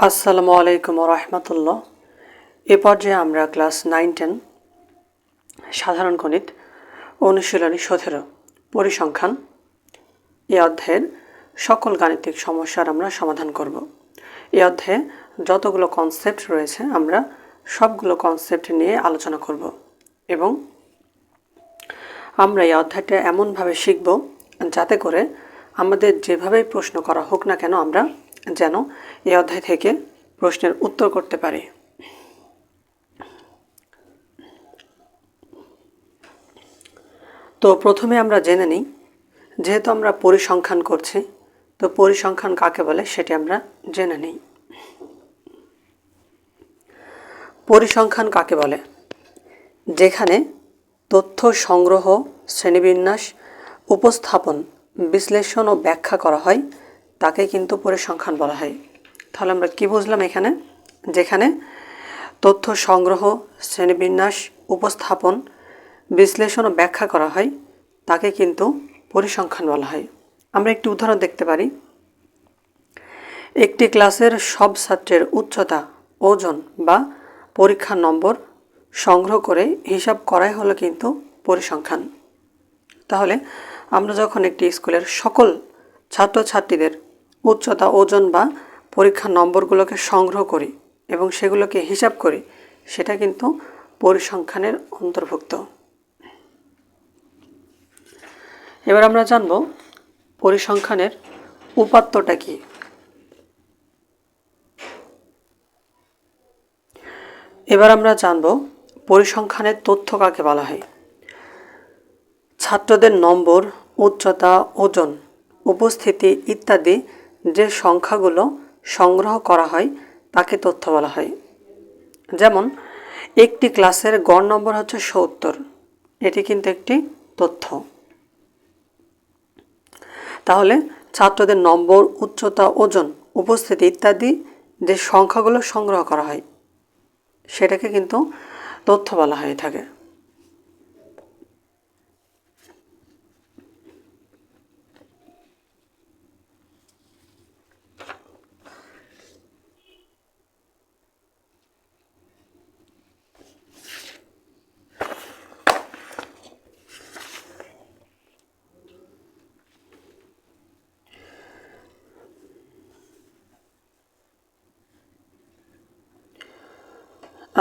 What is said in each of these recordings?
আসসালামু আলাইকুম রহমতুল্লাহ। এ পর্যায়ে আমরা ক্লাস 9-10 সাধারণ গণিত অনুশীলনী 17 পরিসংখ্যান এই অধ্যায়ের সকল গাণিতিক সমস্যার আমরা সমাধান করব। এই অধ্যায়ে যতগুলো কনসেপ্ট রয়েছে আমরা সবগুলো কনসেপ্ট নিয়ে আলোচনা করব এবং আমরা এই অধ্যায়টা এমনভাবে শিখব যাতে করে আমাদের যেভাবেই প্রশ্ন করা হোক না কেন আমরা যেন এই অধ্যায় থেকে প্রশ্নের উত্তর করতে পারি। তো প্রথমে আমরা জেনে নিই, যেহেতু আমরা পরিসংখ্যান করছি তো পরিসংখ্যান কাকে বলে সেটি আমরা জেনে নিই। পরিসংখ্যান কাকে বলে? যেখানে তথ্য সংগ্রহ, শ্রেণীবিন্যাস, উপস্থাপন, বিশ্লেষণ ও ব্যাখ্যা করা হয় তাকে কিন্তু পরিসংখ্যান বলা হয়। তাহলে আমরা কি বুঝলাম এখানে? যেখানে তথ্য সংগ্রহ, শ্রেণীবিন্যাস, উপস্থাপন, বিশ্লেষণ ও ব্যাখ্যা করা হয় তাকে কিন্তু পরিসংখ্যান বলা হয়। আমরা একটি উদাহরণ দেখতে পারি। একটি ক্লাসের সব ছাত্রের উচ্চতা, ওজন বা পরীক্ষার নম্বর সংগ্রহ করে হিসাব করাই হলো কিন্তু পরিসংখ্যান। তাহলে আমরা যখন একটি স্কুলের সকল ছাত্রছাত্রীদের উচ্চতা, ওজন বা পরীক্ষার নম্বরগুলোকে সংগ্রহ করি এবং সেগুলোকে হিসাব করি, সেটা কিন্তু পরিসংখ্যানের অন্তর্ভুক্ত। এবার আমরা জানব পরিসংখ্যানের উপাত্তটা কি। এবার আমরা জানব পরিসংখ্যানের তথ্য কাকে বলা হয়। ছাত্রদের নম্বর, উচ্চতা, ওজন, উপস্থিতি ইত্যাদি যে সংখ্যাগুলো সংগ্রহ করা হয় তাকে তথ্য বলা হয়। যেমন একটি ক্লাসের গড় নম্বর হচ্ছে 70, এটি কিন্তু একটি তথ্য। তাহলে ছাত্রদের নম্বর, উচ্চতা, ওজন, উপস্থিতি ইত্যাদি যে সংখ্যাগুলো সংগ্রহ করা হয় সেটাকে কিন্তু তথ্য বলা হয়ে থাকে।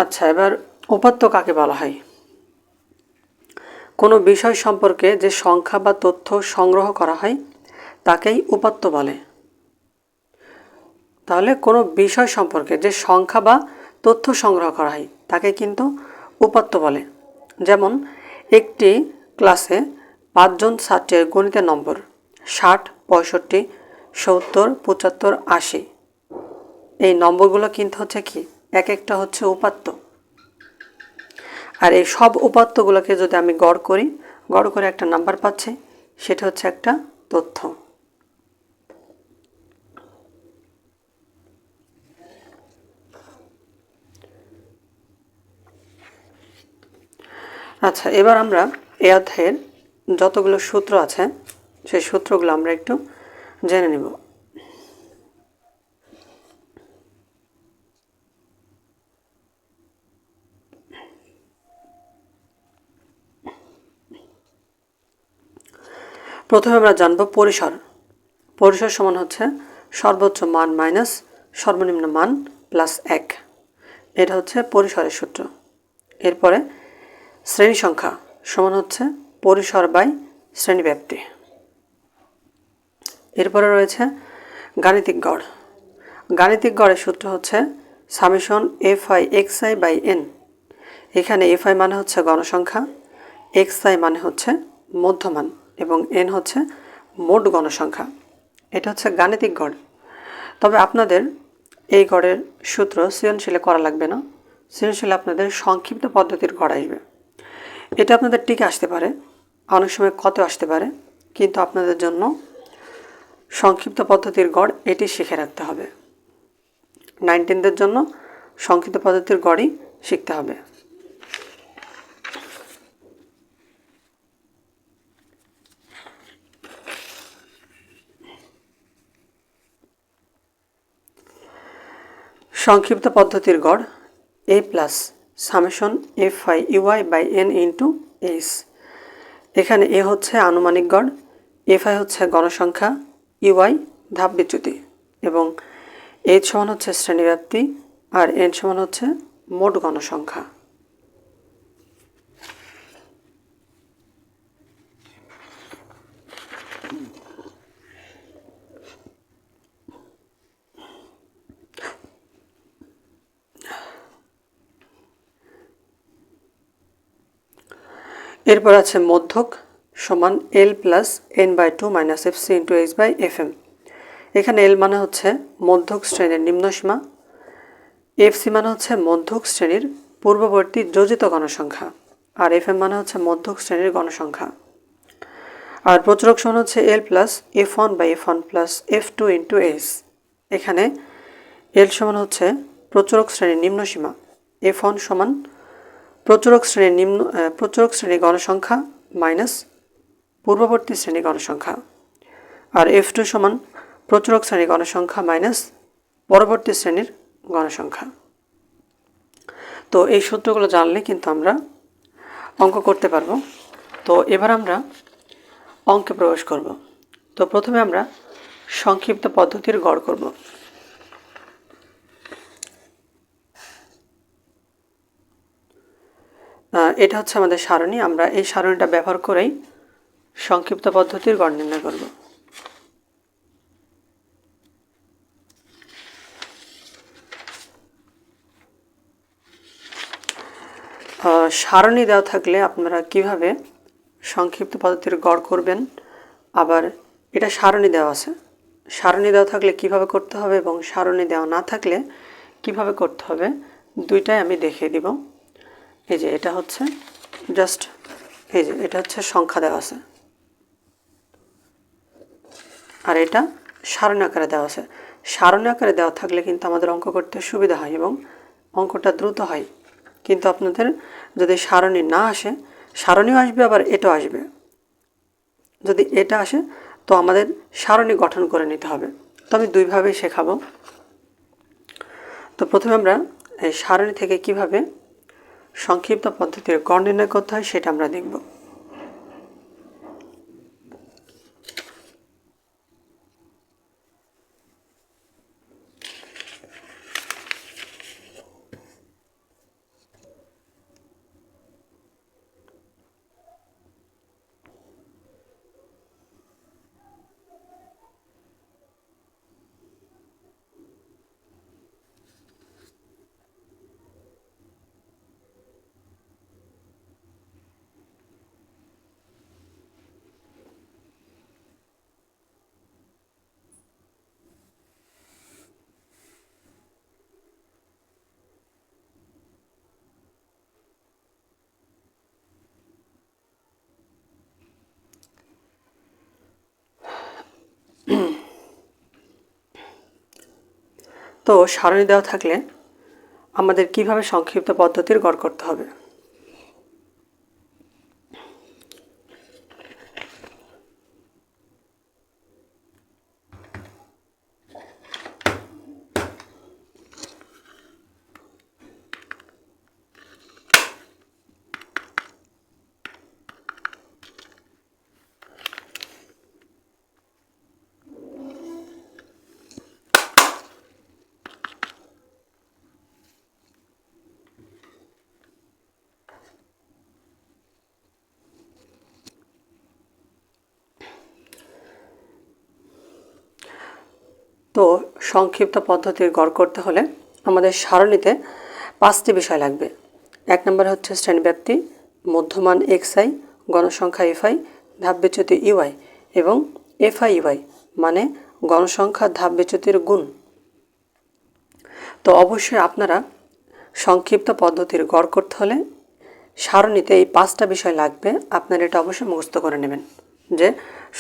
আচ্ছা, এবার উপাত্ত কাকে বলা হয়? কোনো বিষয় সম্পর্কে যে সংখ্যা বা তথ্য সংগ্রহ করা হয় তাকেই উপাত্ত বলে। তাহলে কোনো বিষয় সম্পর্কে যে সংখ্যা বা তথ্য সংগ্রহ করা হয় তাকে কিন্তু উপাত্ত বলে। যেমন একটি ক্লাসে 5 জন ছাত্রের গণিতের নম্বর 60, 65, 70, 75, 80। এই নম্বরগুলো কিন্তু হচ্ছে কি এক একটা হচ্ছে উপাত্ত। আর এই সব উপাত্তগুলোকে যদি আমি গড় করে একটা নাম্বার পাচ্ছি, সেটা হচ্ছে একটা তথ্য। আচ্ছা, এবার আমরা এই অধ্যায়ের যতগুলো সূত্র আছে সেই সূত্রগুলো আমরা একটু জেনে নেব। প্রথমে আমরা জানব পরিসর। পরিসর সমান হচ্ছে সর্বোচ্চ মান মাইনাস সর্বনিম্ন মান প্লাস 1। এটা হচ্ছে পরিসরের সূত্র। এরপরে শ্রেণী সংখ্যা সমান হচ্ছে পরিসর বাই শ্রেণীব্যাপ্তি। এরপরে রয়েছে গাণিতিক গড়। গাণিতিক গড়ের সূত্র হচ্ছে summation fi xi by n। এখানে fi মানে হচ্ছে গণসংখ্যা, xi মানে হচ্ছে মধ্যমান এবং n হচ্ছে মোট গণসংখ্যা। এটা হচ্ছে গাণিতিক গড়। তবে আপনাদের এই গড়ের সূত্র সৃজনশীলে করা লাগবে না। সৃজনশীলে আপনাদের সংক্ষিপ্ত পদ্ধতির গড় আসবে। এটা আপনাদের টিকে আসতে পারে, অনেক সময় কত আসতে পারে, কিন্তু আপনাদের জন্য সংক্ষিপ্ত পদ্ধতির গড় এটি শিখে রাখতে হবে। 19দের জন্য সংক্ষিপ্ত পদ্ধতির গড়ই শিখতে হবে। সংক্ষিপ্ত পদ্ধতির গড় a plus summation F I U I by N into H. এখানে এ হচ্ছে আনুমানিক গড়, এফ আই হচ্ছে গণসংখ্যা, ইউআই ধাপ বিচ্যুতি এবং এইচ সমান হচ্ছে শ্রেণীব্যাপ্তি আর এন সমান হচ্ছে মোট গণসংখ্যা। এরপর আছে মধ্যক সমান L plus N by two minus F C into H by F M. এখানে এল মানে হচ্ছে মধ্যক শ্রেণীর নিম্নসীমা, এফ সি মানে হচ্ছে মধ্যক শ্রেণীর পূর্ববর্তী যোজিত গণসংখ্যা আর এফ এম মানে হচ্ছে মধ্যক শ্রেণীর গণসংখ্যা। আর প্রচুরক সমান হচ্ছে L plus F one by F one plus F two into H. এখানে এল সমান হচ্ছে প্রচুরক শ্রেণীর নিম্নসীমা, এফ ওয়ান সমান প্রচুরক শ্রেণীর গণসংখ্যা মাইনাস পূর্ববর্তী শ্রেণী গণসংখ্যা আর এফ টু সমান প্রচুরক শ্রেণী গণসংখ্যা মাইনাস পরবর্তী শ্রেণীর গণসংখ্যা। তো এই সূত্রগুলো জানলে কিন্তু আমরা অঙ্ক করতে পারবো। তো এবার আমরা অঙ্কে প্রবেশ করব। তো প্রথমে আমরা সংক্ষিপ্ত পদ্ধতির গড় করব। এটা হচ্ছে আমাদের সারণী, আমরা এই সারণীটা ব্যবহার করেই সংক্ষিপ্ত পদ্ধতির গড় নির্ণয় করব। সারণী দেওয়া থাকলে আপনারা কিভাবে সংক্ষিপ্ত পদ্ধতির গড় করবেন, আবার এটা সারণী দেওয়া আছে, সারণী দেওয়া থাকলে কিভাবে করতে হবে এবং সারণী দেওয়া না থাকলে কিভাবে করতে হবে দুইটাই আমি দেখিয়ে দিব। এই যে এটা হচ্ছে জাস্ট এই যে এটা হচ্ছে সংখ্যা দেওয়া আছে আর এটা সারণী আকারে দেওয়া আছে। সারণী আকারে দেওয়া থাকলে কিন্তু আমাদের অঙ্ক করতে সুবিধা হয় এবং অঙ্কটা দ্রুত হয়। কিন্তু আপনাদের যদি সারণী না আসে, সারণীও আসবে আবার এটাও আসবে, যদি এটা আসে তো আমাদের সারণী গঠন করে নিতে হবে। তো আমি দুইভাবেই শেখাবো। তো প্রথমে আমরা এই সারণী থেকে কিভাবে সংক্ষিপ্ত পদ্ধতির গড় নির্ণয় করতে হয় সেটা আমরা দেখব। তো সারণী দেওয়া থাকলে আমাদের কিভাবে সংক্ষিপ্ত পদ্ধতির গড় করতে হবে। তো সংক্ষিপ্ত পদ্ধতির গড় করতে হলে আমাদের সারণীতে 5টি বিষয় লাগবে। 1 নম্বর হচ্ছে শ্রেণীব্যাপ্তি, মধ্যমান এক্সআই, গণসংখ্যা এফআই, ধাপ বিচ্যুতি ইউআই এবং এফআই ইউআই মানে গণসংখ্যা ধাপ বিচ্যুতির গুণ। তো অবশ্যই আপনারা সংক্ষিপ্ত পদ্ধতির গড় করতে হলে সারণীতে এই 5টা বিষয় লাগবে। আপনারা এটা অবশ্যই মুখস্থ করে নেবেন যে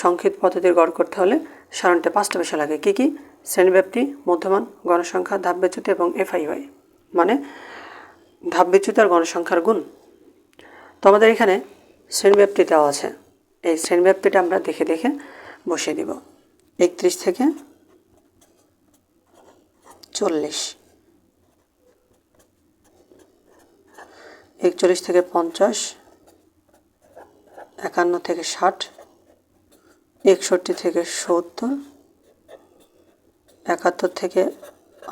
সংক্ষিপ্ত পদ্ধতির গড় করতে হলে সারণীতে 5টা বিষয় লাগে। কী কী? শ্রেণীব্যাপ্তি, মধ্যমান, গণসংখ্যা, ধাপ বিচ্যুতি এবং এফআইওয়াই মানে ধাপ বিচ্যুতি আর গণসংখ্যার গুণ। তো আমাদের এখানে শ্রেণীব্যাপ্তি দেওয়া আছে, এই শ্রেণীব্যাপ্তিটা আমরা দেখে দেখে বসিয়ে দিব। 31 থেকে 40 41 থেকে 50, 51 থেকে 60, 61 থেকে 70, 71 থেকে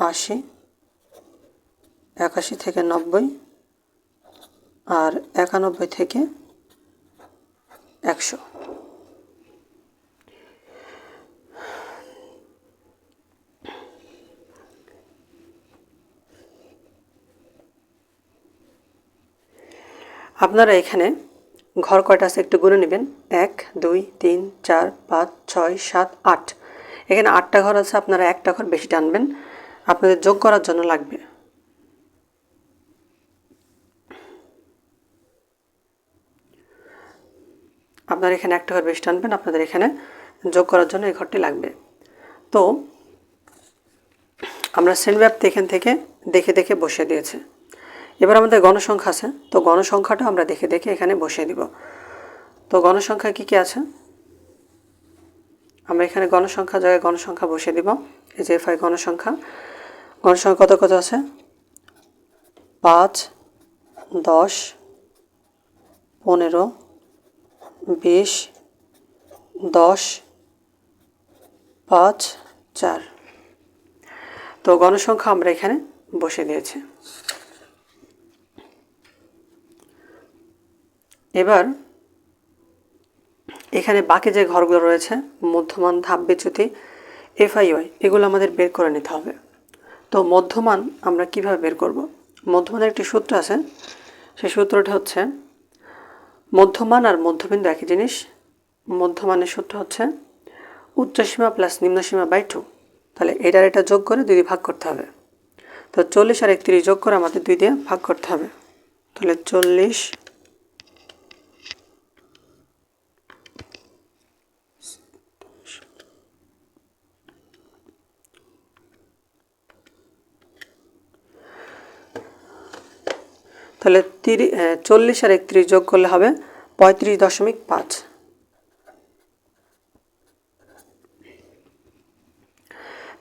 80, 81 থেকে 90 আর 91 থেকে 100। আপনারা এখানে ঘর কয়টা আছে একটু গুনে নেবেন। 1 2 3 4 5 6 7 8। এখানে 8টা ঘর আছে, আপনারা একটা ঘর বেশি টানবেন, আপনাদের যোগ করার জন্য লাগবে। আপনারা এখানে একটা ঘর বেশি টানবেন, আপনাদের এখানে যোগ করার জন্য এই ঘরটি লাগবে। তো আমরা শ্রেণীব্যাপ্তি এখান থেকে দেখে দেখে বসিয়ে দিয়েছি। এবার আমাদের গণসংখ্যা আছে, তো গণসংখ্যাটা আমরা দেখে দেখে এখানে বসিয়ে দিব। তো গণসংখ্যা কী কী আছে, আমরা এখানে গণসংখ্যা জায়গায় গণসংখ্যা বসিয়ে দিব। এই যে এফআই গণসংখ্যা, গণসংখ্যা কত কত আছে? 5 10 15 20 10 5 4। তো গণসংখ্যা আমরা এখানে বসিয়ে দিয়েছি। এবার এখানে বাকি যে ঘরগুলো রয়েছে, মধ্যমান, ধাপ বিচ্যুতি, এফআইওয়াই, এগুলো আমাদের বের করে নিতে হবে। তো মধ্যমান আমরা কিভাবে বের করব? মধ্যমানের একটি সূত্র আছে, সেই সূত্রটা হচ্ছে মধ্যমান আর মধ্যবিন্দু একই জিনিস। মধ্যমানের সূত্র হচ্ছে উচ্চসীমা প্লাস নিম্নসীমা বাই 2। তাহলে এটার এটা যোগ করে 2 দিয়ে ভাগ করতে হবে। তো 40 আর 31 যোগ করে আমাদের 2 দিয়ে ভাগ করতে হবে। তাহলে 40 তাহলে 40 আর 31 যোগ করলে হবে 35.5।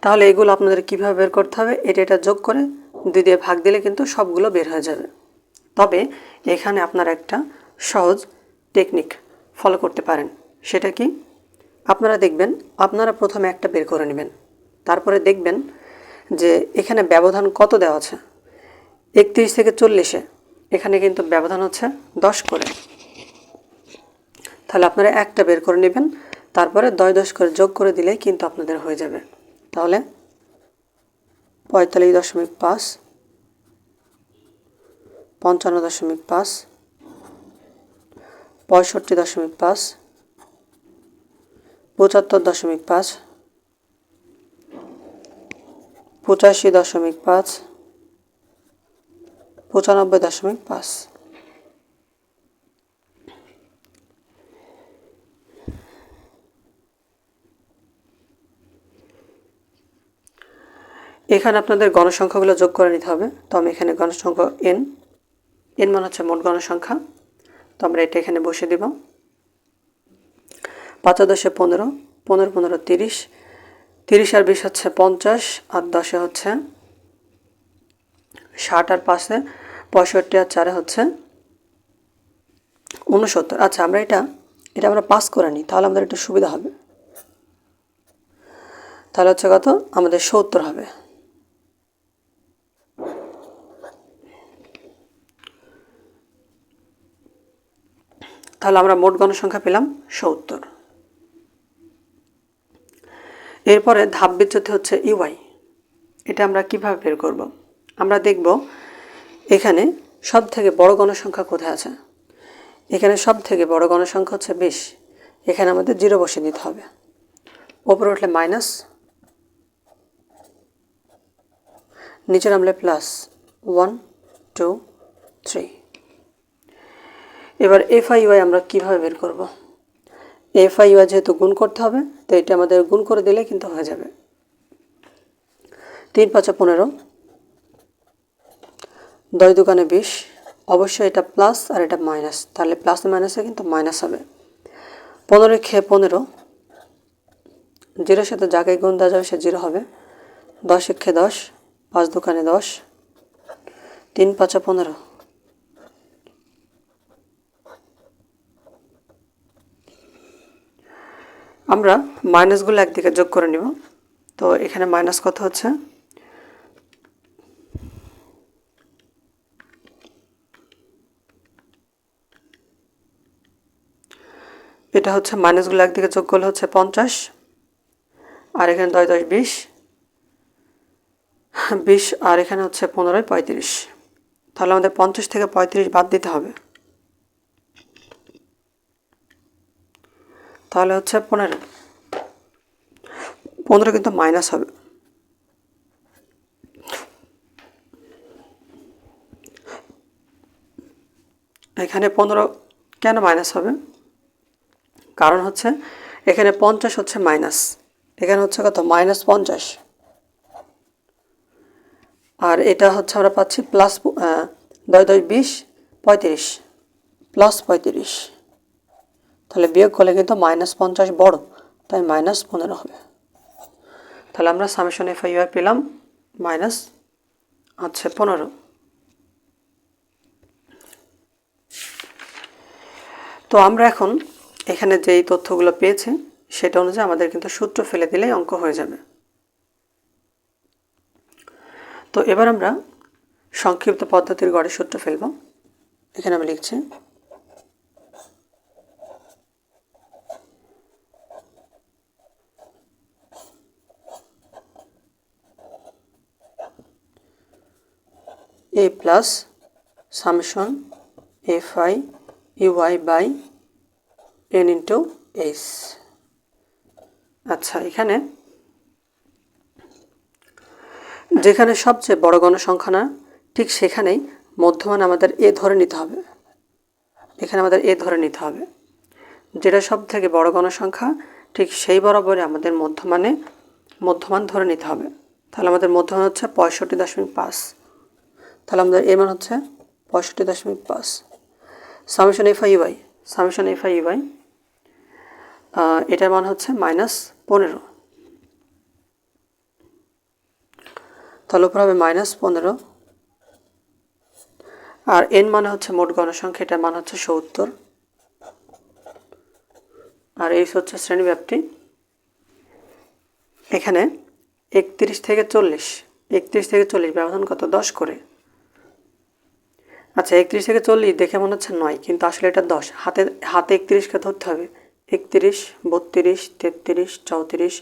তাহলে এগুলো আপনাদের কীভাবে বের করতে হবে? এটা যোগ করে 2 দিয়ে ভাগ দিলে কিন্তু সবগুলো বের হয়ে যাবে। তবে এখানে আপনারা একটা সহজ টেকনিক ফলো করতে পারেন। সেটা কি? আপনারা দেখবেন, আপনারা প্রথমে একটা বের করে নেবেন, তারপরে দেখবেন যে এখানে ব্যবধান কত দেওয়া আছে। 31 থেকে 40-এ এখানে কিন্তু ব্যবধান হচ্ছে 10 করে। তাহলে আপনারা একটা বের করে নেবেন, তারপরে 10 করে যোগ করে দিলেই কিন্তু আপনাদের হয়ে যাবে। তাহলে 45.5, 55.5, 65.5, 75.5, 85.5, 95.5। এখানে আপনাদের গণসংখ্যাগুলো যোগ করে নিতে হবে। তো আমি এখানে গণসংখ্যা এন মানে হচ্ছে মোট গণসংখ্যা, তো আমরা এটা এখানে বসে দিব। 5 আর 10 15, 15 15 30, 30 আর 20 হচ্ছে 50, আর 10 হচ্ছে 60, আর 5 65, আর 4 হচ্ছে 69। আচ্ছা, আমরা এটা আমরা পাস করে নিই, তাহলে আমাদের একটু সুবিধা হবে। তাহলে হচ্ছে কত? আমাদের 70 হবে। তাহলে আমরা মোট গণসংখ্যা পেলাম 70। এরপরে ধাপ বিচ্যুতি হচ্ছে ইউআই। এটা আমরা কিভাবে বের করব? আমরা দেখব এখানে সব থেকে বড় গণসংখ্যা কোথায় আছে। এখানে সব থেকে বড় গণসংখ্যা হচ্ছে 20। এখানে আমাদের 0 বসিয়ে দিতে হবে। ওপরে উঠলে মাইনাস, নিচে নামলে প্লাস, 1 2 3। এবার এফআইওয়াই আমরা কিভাবে বের করব? এফআইওয়াই যেহেতু গুণ করতে হবে, তো এটা আমাদের গুণ করে দিলে কিন্তু হয়ে যাবে। 3 5 15, 10 দোকানে 20। অবশ্যই এটা প্লাস আর এটা মাইনাস, তাহলে প্লাস মাইনাসে কিন্তু মাইনাস হবে। 15 খেয়ে 15, 0-এর সাথে যাকে গুণ দেওয়া যাবে সে 0 হবে। 10 খেয়ে 10, 5 দোকানে 10, 3 5 15, আমরা মাইনাসগুলো একদিকে যোগ করে নিব। তো এখানে মাইনাস কত হচ্ছে, এটা হচ্ছে মাইনাসগুলো একদিকে যোগ করলে হচ্ছে 50, আর এখানে 10 10 20, 20 আর এখানে হচ্ছে 15 35। তাহলে আমাদের 50 থেকে 35 বাদ দিতে হবে, তাহলে হচ্ছে 15। 15 কিন্তু মাইনাস হবে। এখানে 15 কেন মাইনাস হবে, কারণ হচ্ছে এখানে 50 হচ্ছে মাইনাস, এখানে হচ্ছে কত -50, আর এটা হচ্ছে আমরা পাচ্ছি প্লাস 10 10 20 35 প্লাস 35। তাহলে বিয়োগ করলে কিন্তু -50 বড়, তাই -15 হবে। তাহলে আমরা সামেশন এফ আই ইউ পেলাম মাইনাস হচ্ছে 15। তো আমরা এখন এখানে যেই তথ্যগুলো পেয়েছি সেটা অনুযায়ী আমাদের কিন্তু সূত্র ফেলে দিলেই অঙ্ক হয়ে যাবে। তো এবার আমরা সংক্ষিপ্ত পদ্ধতির গড়ের সূত্র ফেলব। এখানে আমি লিখছি a plus summation F I U I by N into H. আচ্ছা, এখানে যেখানে সবচেয়ে বড় গণসংখ্যা না, ঠিক সেখানেই মধ্যমান আমাদের এ ধরে নিতে হবে। এখানে আমাদের এ ধরে নিতে হবে, যেটা সব থেকে বড় গণসংখ্যা ঠিক সেই বরাবরই আমাদের মধ্যমান ধরে নিতে হবে। তাহলে আমাদের মধ্যমান হচ্ছে 65.5। তাহলে আমাদের এর মান হচ্ছে 65.5। Summation F I U I, summation F I U I এটার মান হচ্ছে -15। তাহলে উপর হবে -15, আর এন মানে হচ্ছে মোট গণসংখ্যা, এটার মান হচ্ছে 70, আর এইচ হচ্ছে শ্রেণীব্যাপ্তি। এখানে 31 থেকে 40, 31 থেকে 40 ব্যবধান কত, 10 করে। আচ্ছা, 31 থেকে 40 দেখে মনে হচ্ছে 9, কিন্তু আসলে এটা 10। হাতে 31কে ধরতে হবে। 31 32 33 34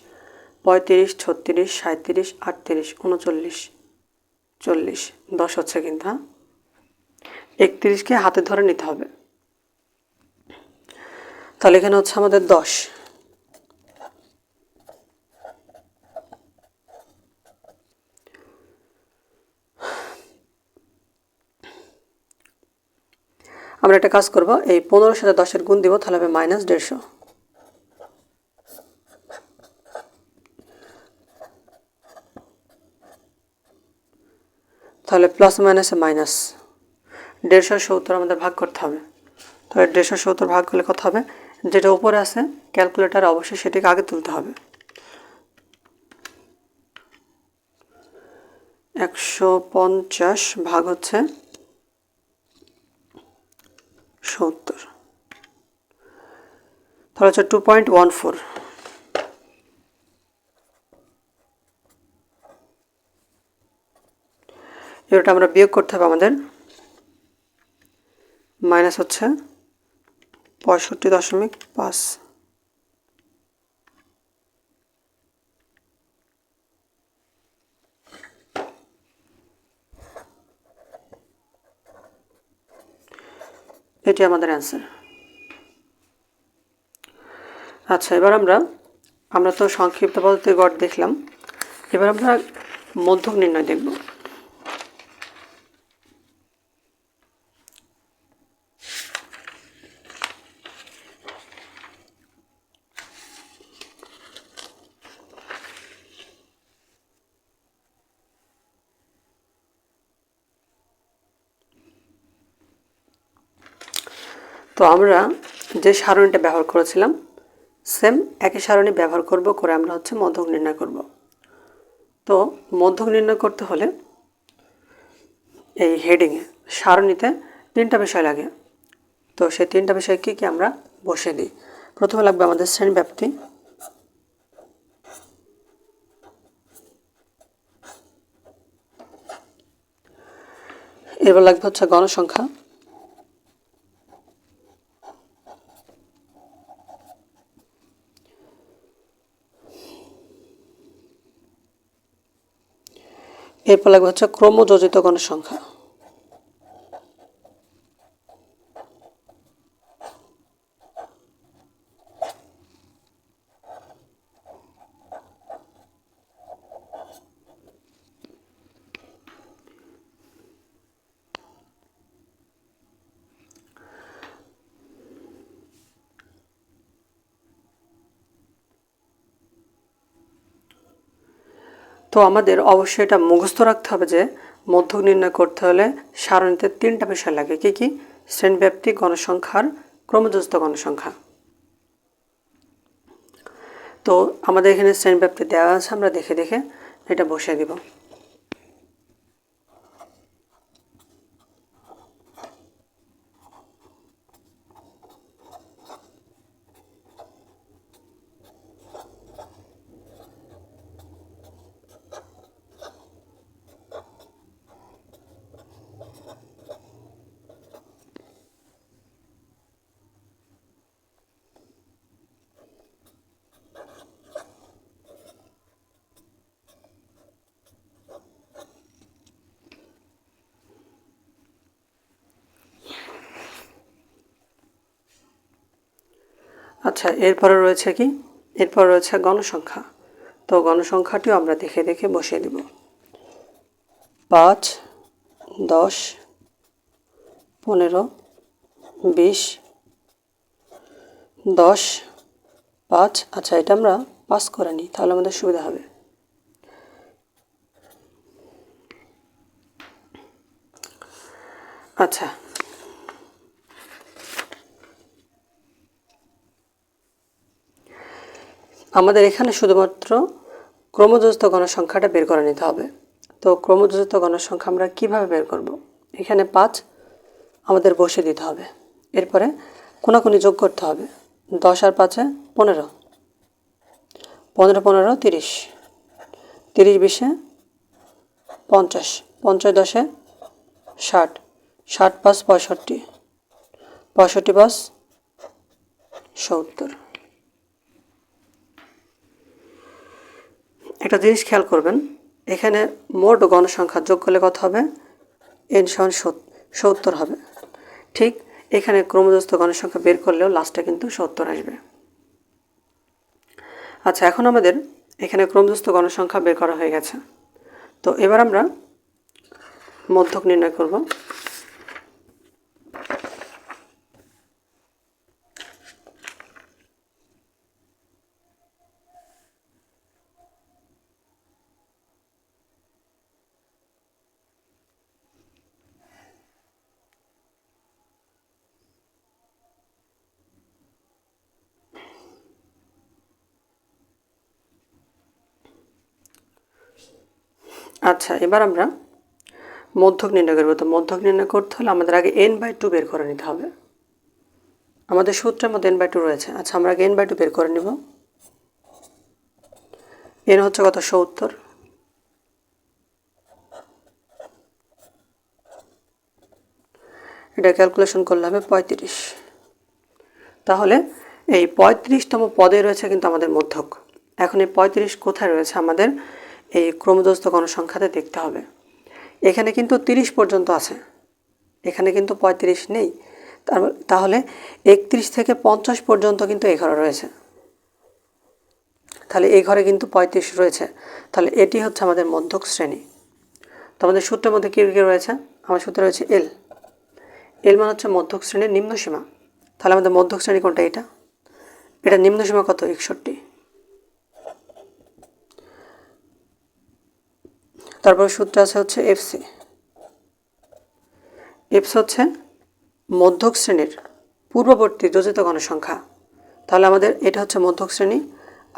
35 36 37 38 39 40, 10 হচ্ছে কিন্তু। 31কে হাতে ধরে নিতে হবে। তাহলে এখানে হচ্ছে আমাদের 10। আমরা একটা কাজ করব, এই 15 সাথে 10-এর গুণ দিব, তাহলে হবে -150। তাহলে প্লাস মাইনাসে মাইনাস 150 আমাদের ভাগ করতে হবে। তাহলে 150 ভাগ করলে কত হবে, যেটা উপরে আছে ক্যালকুলেটার অবশ্যই সেটাকে আগে তুলতে হবে। 150 ভাগ হচ্ছে 70, তাহলে হচ্ছে 2.14। এটা আমরা বিয়োগ করতে হবে আমাদের, মাইনাস হচ্ছে 65.5। এটি আমাদের অ্যান্সার। আচ্ছা, এবার আমরা তো সংক্ষিপ্ত পদ্ধতির গড় দেখলাম, এবার আমরা মধ্যক নির্ণয় দেখব। তো আমরা যে সারণীটা ব্যবহার করেছিলাম সেম একই সারণী ব্যবহার করে আমরা হচ্ছে মধ্যক নির্ণয় করব। তো মধ্যক নির্ণয় করতে হলে এই হেডিংয়ে সারণীতে 3টা বিষয় লাগে। তো সেই 3টা বিষয় কী কী আমরা বসে দিই। প্রথমে লাগবে আমাদের শ্রেণীব্যাপ্তি, এবার লাগবে হচ্ছে গণসংখ্যা। এরপর লাগবে হচ্ছে ক্রমযোজিত গণসংখ্যা। তো আমাদের অবশ্যই এটা মুখস্থ রাখতে হবে যে মধ্যক নির্ণয় করতে হলে সারণীতে 3টা বিষয় লাগে। কি কি? শ্রেণীব্যাপ্তি, গণসংখ্যার ক্রমযোজিত গণসংখ্যা। তো আমাদের এখানে শ্রেণীব্যাপ্তি দেওয়া আছে, আমরা দেখে দেখে এটা বসিয়ে দিব। আচ্ছা, এরপরে রয়েছে কি? এরপর রয়েছে গণসংখ্যা। তো গণসংখ্যাটিও আমরা দেখে দেখে বসিয়ে দিব। 5, 10, 15, 20, 10, 5। আচ্ছা, এটা আমরা 5 করে নিই, তাহলে আমাদের সুবিধা হবে। আচ্ছা, আমাদের এখানে শুধুমাত্র ক্রমযোজিত গণসংখ্যাটা বের করে নিতে হবে। তো ক্রমযোজিত গণসংখ্যা আমরা কিভাবে বের করব? এখানে 5 আমাদের বসিয়ে দিতে হবে। এরপরে কোনাকুনি যোগ করতে হবে। 10 আর 5-এ 15, 15 15 30, 30 20-এ 50, 50 10-এ 60, 60 5 65, 65 5 70। একটা জিনিস খেয়াল করবেন, এখানে মোট গণসংখ্যা যোগ করলে কত হবে? n সমান 70 হবে। ঠিক এখানে ক্রমযোজিত গণসংখ্যা বের করলেও লাস্টে কিন্তু 70 আসবে। আচ্ছা, এখন আমাদের এখানে ক্রমযোজিত গণসংখ্যা বের করা হয়ে গেছে। তো এবার আমরা মধ্যক নির্ণয় করব। আচ্ছা, এবার আমরা মধ্যক নির্ণয় করব। তো মধ্যক নির্ণয় করতে হলে আমাদের আগে n/2 বের করে নিতে হবে। আমাদের সূত্রের মধ্যে n/2 রয়েছে। আচ্ছা, আমরা আগে n/2 বের করে নিব। n হচ্ছে কত? 70। এটা ক্যালকুলেশন করলে হবে 35। তাহলে এই 35তম পদে রয়েছে কিন্তু আমাদের মধ্যক। এখন এই 35 কোথায় রয়েছে আমাদের এই ক্রমযোজিত গণসংখ্যাতে দেখতে হবে। এখানে কিন্তু 30 পর্যন্ত আছে, এখানে কিন্তু 35 নেই। তাহলে 31 থেকে 50 পর্যন্ত কিন্তু এই ঘরে রয়েছে। তাহলে এই ঘরে কিন্তু 35 রয়েছে। তাহলে এটি হচ্ছে আমাদের মধ্যক শ্রেণী। তো আমাদের সূত্রের মধ্যে কী কী রয়েছে? আমার সূত্রে রয়েছে এল। এল মানে হচ্ছে মধ্যক শ্রেণীর নিম্নসীমা। তাহলে আমাদের মধ্যক শ্রেণী কোনটা? এটা নিম্নসীমা কত? 61। তারপর সূত্র আছে হচ্ছে এফসি। এফস হচ্ছে মধ্যক শ্রেণীর পূর্ববর্তী যোজিত গণসংখ্যা। তাহলে আমাদের এটা হচ্ছে মধ্যক শ্রেণী,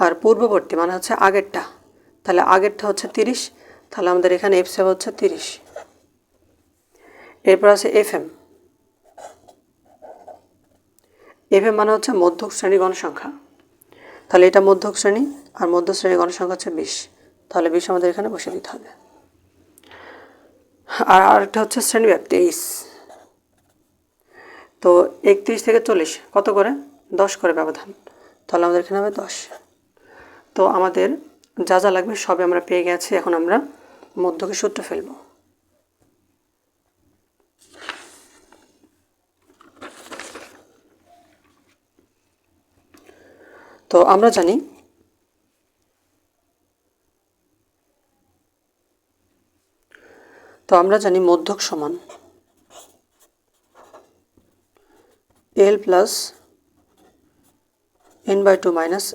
আর পূর্ববর্তী মানে হচ্ছে আগেরটা। তাহলে আগেরটা হচ্ছে 30। তাহলে আমাদের এখানে এফসি হচ্ছে 30। এরপর আছে এফএম। এফএম মানে হচ্ছে মধ্যক শ্রেণী গণসংখ্যা। তাহলে এটা মধ্যক শ্রেণী, আর মধ্য শ্রেণী গণসংখ্যা হচ্ছে 20। তাহলে 20 আমাদের এখানে বসিয়ে দিতে হবে। আর আরেকটা হচ্ছে শ্রেণীব্যাপ্তি এইচ। তো 31 থেকে 40 কত করে? 10 করে ব্যবধান, তাহলে আমাদের এখানে হবে 10। তো আমাদের যা যা লাগবে সবে আমরা পেয়ে গেছি। এখন আমরা মধ্যকের সূত্র ফেলব। তো আমরা জানি মধ্যক সমান L plus n/2 minus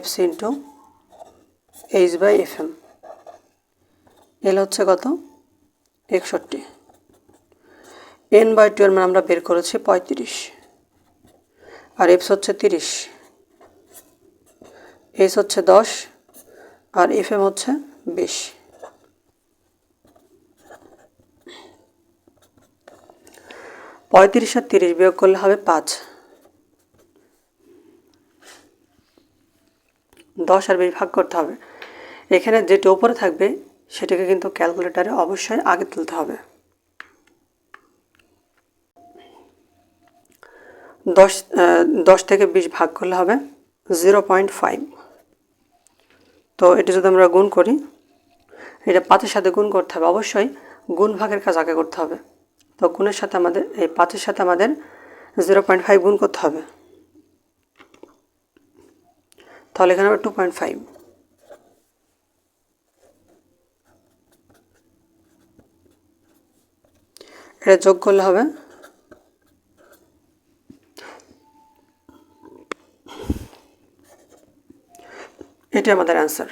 FC into H/FM। L হচ্ছে কত? 61। n/2 এর মান আমরা বের করেছি 35, আর F হচ্ছে 30, H হচ্ছে 10, আর FM হচ্ছে 20। 35 আর 30 বিয়োগ করলে হবে 5। 10 আর 20 ভাগ করতে হবে। এখানে যেটা উপরে থাকবে সেটাকে কিন্তু ক্যালকুলেটরে অবশ্যই আগে তুলতে হবে। 10 থেকে 20 ভাগ করলে হবে 0.5। তো এটা যদি আমরা গুণ করি, এটা 5-এর সাথে গুণ করতে হবে। অবশ্যই গুণ ভাগের কাজ আগে করতে হবে। তো গুণের সাথে আমাদের এই 5-এর সাথে আমাদের 0.5 গুণ করতে হবে, তাহলে এখানে হবে 2.5। এটা যোগ করলে হবে এটি আমাদের অ্যান্সার।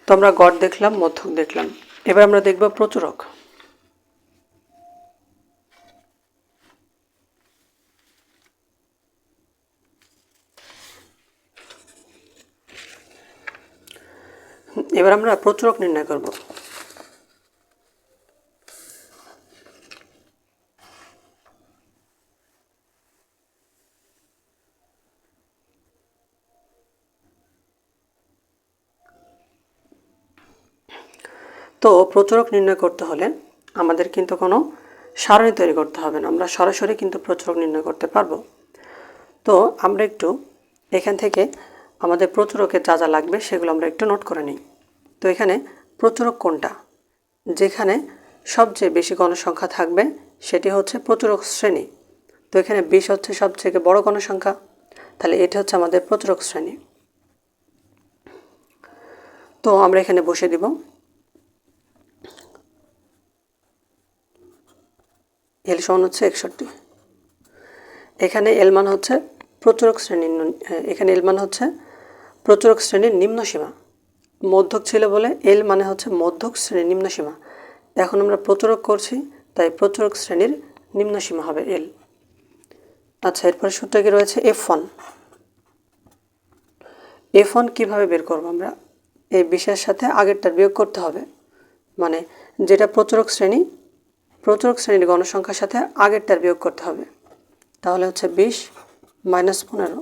তো আমরা গড় দেখলাম, মধ্যক দেখলাম, এবার আমরা দেখব প্রচুরক। এবার আমরা প্রচুরক নির্ণয় করব। তো প্রচুরক নির্ণয় করতে হলে আমাদের কিন্তু কোনো সারণী তৈরি করতে হবে না, আমরা সরাসরি কিন্তু প্রচুরক নির্ণয় করতে পারবো। তো আমরা একটু এখান থেকে আমাদের প্রচুরকের যা যা লাগবে সেগুলো আমরা একটু নোট করে নিই। তো এখানে প্রচুরক কোনটা? যেখানে সবচেয়ে বেশি গণসংখ্যা থাকবে সেটি হচ্ছে প্রচুরক শ্রেণী। তো এখানে 20 হচ্ছে সবথেকে বড় গণসংখ্যা, তাহলে এটি হচ্ছে আমাদের প্রচুরক শ্রেণী। তো আমরা এখানে বসে দিব L সমান হচ্ছে 61। এখানে L মান হচ্ছে প্রচুরক শ্রেণীর, এখানে L মান হচ্ছে প্রচুরক শ্রেণীর নিম্ন সীমা। মধ্যক ছিল বলে L মানে হচ্ছে মধ্যক শ্রেণীর নিম্ন সীমা। এখন আমরা প্রচুরক করছি, তাই প্রচুরক শ্রেণীর নিম্ন সীমা হবে L। আচ্ছা, এরপরে সূত্র কি রয়েছে? F1। F1 কিভাবে বের করব? আমরা এই বিশের সাথে আগেরটার বিয়োগ করতে হবে, মানে যেটা প্রচুরক শ্রেণীর গণসংখ্যার সাথে আগেরটার বিয়োগ করতে হবে। তাহলে হচ্ছে 20 মাইনাস 15,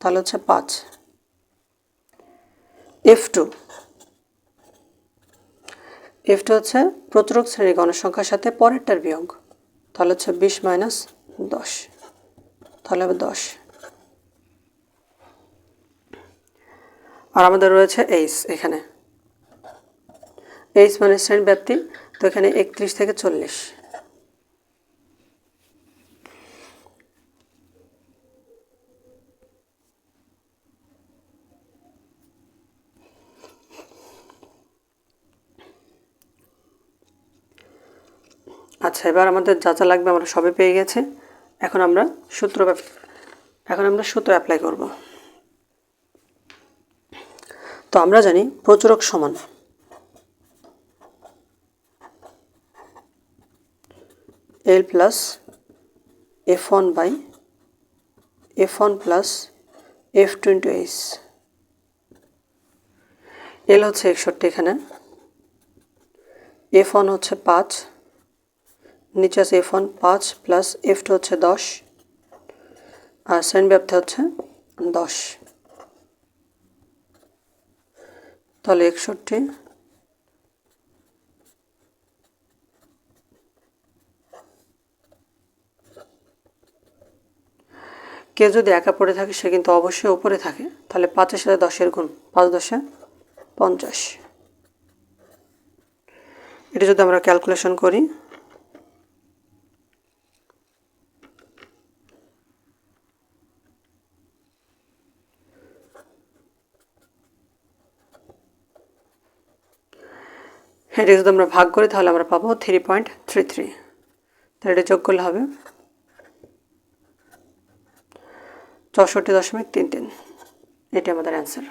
তাহলে হচ্ছে 5। F2 হচ্ছে প্রচুরক শ্রেণীর গণসংখ্যার সাথে পরেরটার বিয়োগ, তাহলে হচ্ছে 20 মাইনাস 10, তাহলে হবে 10। আর আমাদের রয়েছে H। এখানে H মানে শ্রেণী ব্যাপ্তি, তো এখানে 31 থেকে 40। আচ্ছা, এবার আমাদের যা যা লাগবে আমরা সবে পেয়ে গেছি। এখন আমরা সূত্র অ্যাপ্লাই করব। তো আমরা জানি প্রচুরক সমান L plus F1 by F1 plus F2 into H। L হচ্ছে 61, এখানে F1 হচ্ছে 5, নিচে আছে F1 5 প্লাস F2 হচ্ছে 10, আর শ্রেণী ব্যাপ্তি হচ্ছে 10, তাহলে 61। কেউ যদি একা পড়ে থাকে সে কিন্তু অবশ্যই উপরে থাকে, তাহলে 5-এর সাথে 10-এর গুণ, 5×10 = 50। এটা যদি আমরা ক্যালকুলেশন করি, এটা যদি আমরা ভাগ করি তাহলে আমরা পাবো 3.33। তাহলে এটা যোগ করলে হবে 64.33। এটি আমাদের অ্যান্সার।